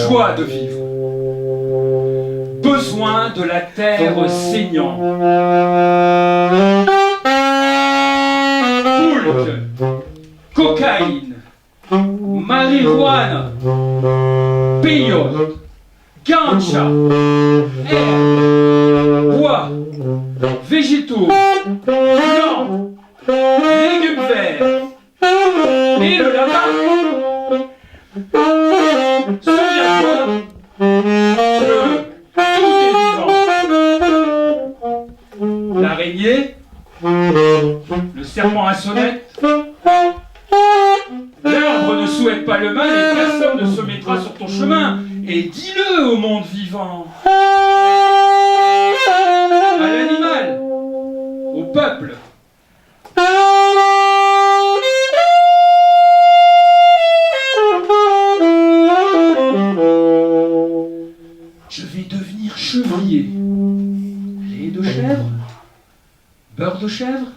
joie de vivre. Besoin de la terre saignant. Poulpe, cocaïne, marijuana, peyote, ganja, herbe, bois, végétaux, plantes, légumes verts, et le lapin. Souviens-toi que tout est vivant. L'araignée, le serpent à sonnette, l'arbre ne souhaite pas le mal et personne ne se mettra sur ton chemin. Et dis-le au monde vivant, à l'animal, au peuple. Je vais devenir chevrier. Lait de chèvre, beurre de chèvre,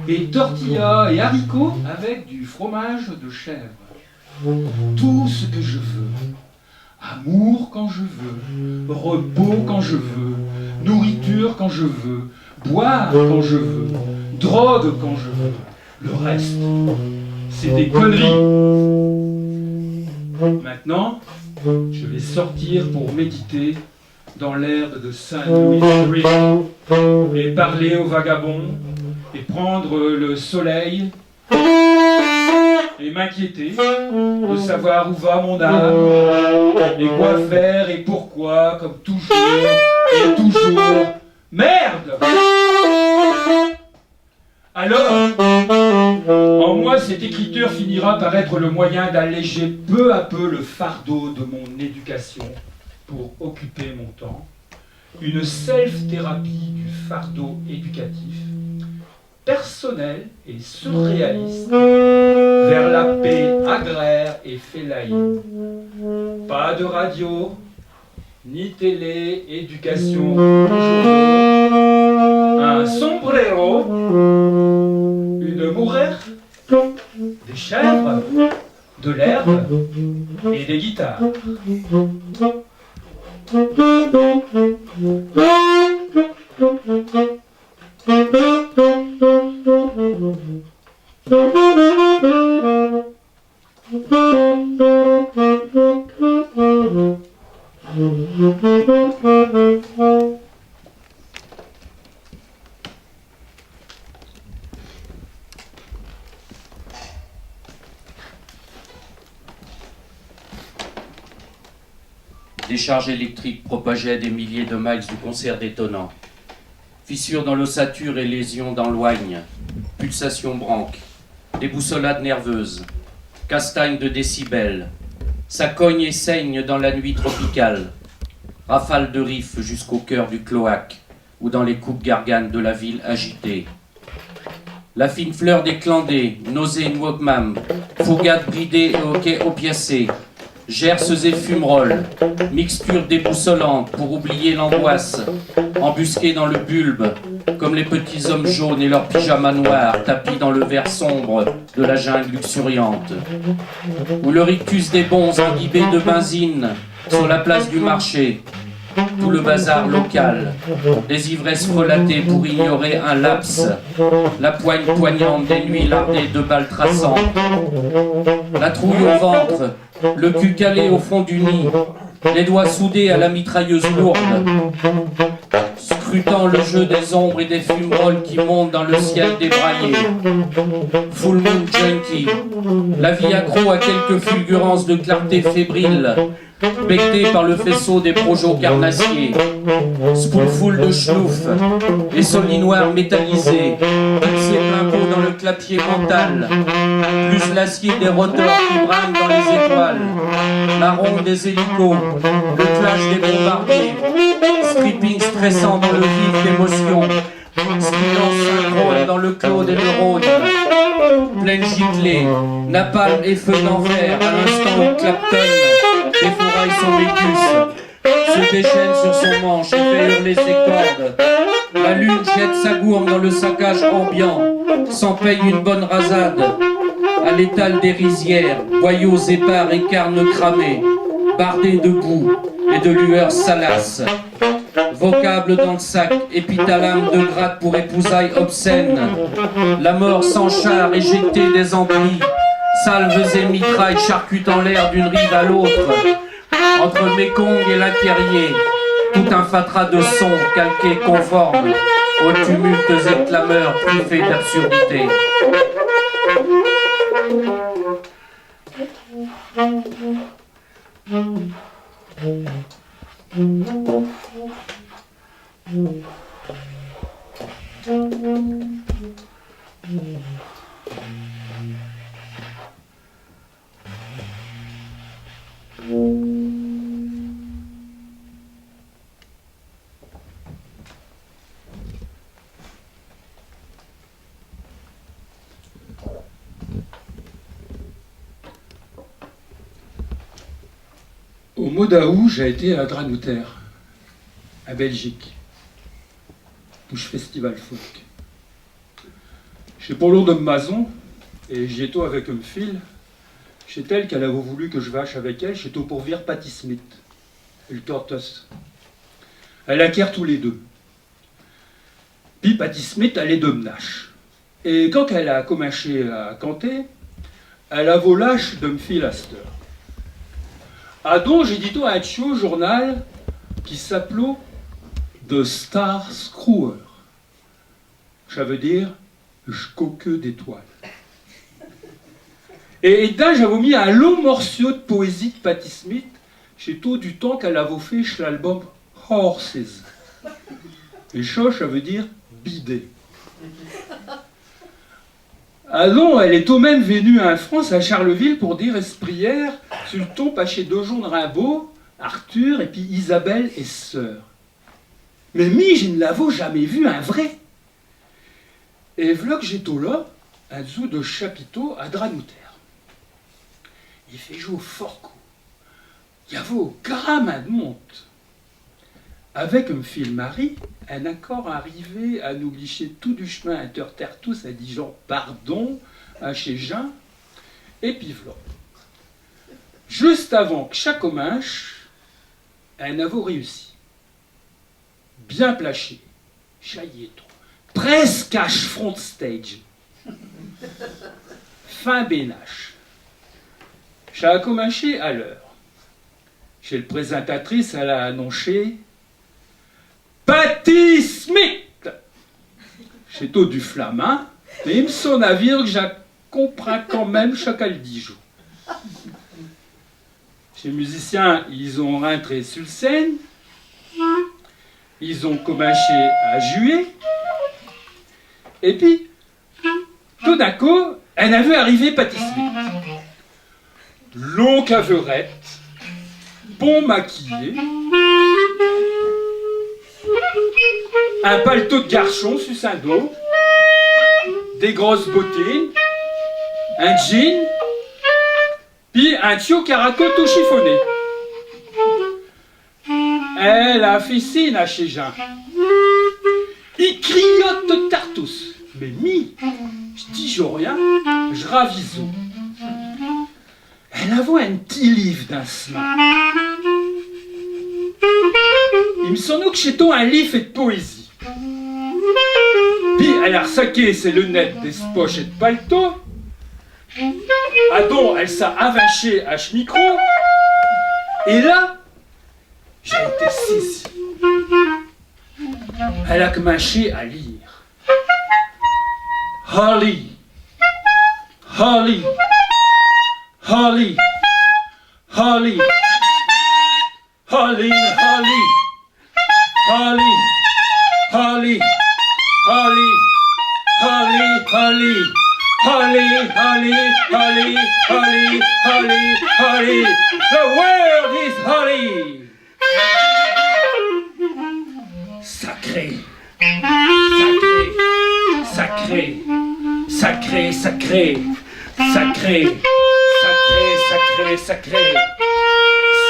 et tortillas et haricots avec du fromage de chèvre. Tout ce que je veux. Amour quand je veux, repos quand je veux, nourriture quand je veux, boire quand je veux, drogue quand je veux. Le reste, c'est des conneries. Maintenant, je vais sortir pour méditer dans l'herbe de Saint-Louis Street et parler aux vagabonds et prendre le soleil et m'inquiéter de savoir où va mon âme et quoi faire et pourquoi, comme toujours et toujours. Merde! Alors, en moi, cette écriture finira par être le moyen d'alléger peu à peu le fardeau de mon éducation pour occuper mon temps. Une self-thérapie du fardeau éducatif, personnel et surréaliste, vers la paix agraire et félaïne. Pas de radio, ni télé, éducation, journaux, un sombrero, une mourette, des chèvres, de l'herbe et des guitares. Des charges électriques propageaient des milliers de miles du concert détonnant. Fissures dans l'ossature et lésions dans l'oigne, pulsations branques, déboussolades nerveuses, castagnes de décibels, ça cogne et saigne dans la nuit tropicale, rafales de riffs jusqu'au cœur du cloaque ou dans les coupes garganes de la ville agitée. La fine fleur des clandés, nausées Nwokmam, fourgades bridées et hoquets opiacés, gerces et fumerolles, mixtures déboussolantes pour oublier l'angoisse, embusqués dans le bulbe, comme les petits hommes jaunes et leurs pyjamas noirs tapis dans le vert sombre de la jungle luxuriante. Ou le rictus des bons imbibés de benzine sur la place du marché, tout le bazar local, des ivresses relatées pour ignorer un laps, la poigne poignante des nuits lardées de balles traçantes, la trouille au ventre, le cul calé au fond du nid, les doigts soudés à la mitrailleuse lourde, scrutant le jeu des ombres et des fumerolles qui montent dans le ciel débraillé. Full moon junkie, la vie accro à quelques fulgurances de clarté fébrile, becté par le faisceau des projos carnassiers, spoonful de schnouf, et solinoirs métallisés, fixés plein pot dans le clapier mental, plus l'acier des rotors qui brinquent dans les étoiles, la ronde des hélicos, le clash des bombardiers, stripping stressant dans le vif d'émotion, silence synchrone dans le Claude et le Rhône, plaine giclée, napalm et feu d'enfer, à l'instant où Clapton défouraille son mécus, se déchaîne sur son manche et fait hurler ses cordes. La lune jette sa gourme dans le saccage ambiant, s'en paye une bonne rasade. À l'étal des rizières, boyaux épars et carnes cramées, bardé de boue et de lueurs salaces. Vocable dans le sac, épithalame de gratte pour épousailles obscènes. La mort sans char éjectée des embris, salves et mitrailles charcutant l'air d'une rive à l'autre. Entre le Mékong et l'Inquérier, tout un fatras de sons calqués conformes aux tumultes et clameurs truffés d'absurdité. Au mois d'août, j'ai été à Dranouter, à Belgique, Bouche Festival Folk. J'ai pour l'eau de Mazon, et j'y étais avec un fil, chez elle qu'elle avait voulu que je vache avec elle, j'étais pour vir Patti Smith, et le Tortoise. Elle acquiert tous les deux. Puis Patti Smith, elle est de Mnash. Et quand elle a commencé à canter, elle a volage de me fil à cette heure. Ah donc, j'ai dit un show journal qui s'appelait The Star Screwer. Ça veut dire coque d'étoiles. Et là, j'avais mis un long morceau de poésie de Patti Smith, chez tout du temps qu'elle avait fait chez l'album Horses. Et ça veut dire bidet. Ah non, elle est tout même venue en France, à Charleville, pour dire esprière sur le ton pas chez Dojon de Rimbaud, Arthur, et puis Isabelle et sœur. Mais je ne l'avais jamais vu un vrai. Et voilà que j'étais là, un dessous de chapiteau à Dranouter. Il fait jouer fort coup. Il y avait au gramme de monte. Avec un fil Marie, un accord arrivé à nous glisser tout du chemin interterre tous à Dijon, pardon, à chez Jean, et puis voilà. Juste avant que chaque hommage, un avait réussi. Bien plaché, chaillé trop, presque à front stage. Fin bénache. Ça a commencé à l'heure. Chez le présentatrice, elle a annoncé Patti Smith. C'est tout du flamand, mais il me sonne à dire que je comprends quand même chaque Dijon. Chez les musiciens, ils ont rentré sur scène, ils ont commencé à jouer, et puis, tout d'un coup, elle a vu arriver Patti Smith. Long caverette, bon maquillé, un paletot de garçon sur son dos, des grosses bottines, un jean, puis un tio caraco tout chiffonné. Elle a fait signe à chez Jean. Il criote tartous. Mais je dis rien, je ravise. Elle avait un petit livre d'un semaine. Il me semble que chez toi un livre de poésie. Puis elle a ressaqué ses lunettes des poches et de paletot. Ah donc, elle s'est avachée à ce micro. Et là, j'ai été saisi. Elle a commencé à lire. Holly, Holly, Holly, Holly, Holly, Holly, Holly, Holly, Holly, Holly, Holly, Holly, Holly, Holly, Holly, Holly, Holly, the world is Holly. Sacré, sacré, sacré, sacré, sacré, sacré, sacré, sacré, sacré, sacré,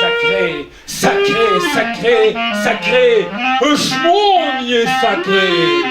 sacré, sacré, sacré, sacré, sacré,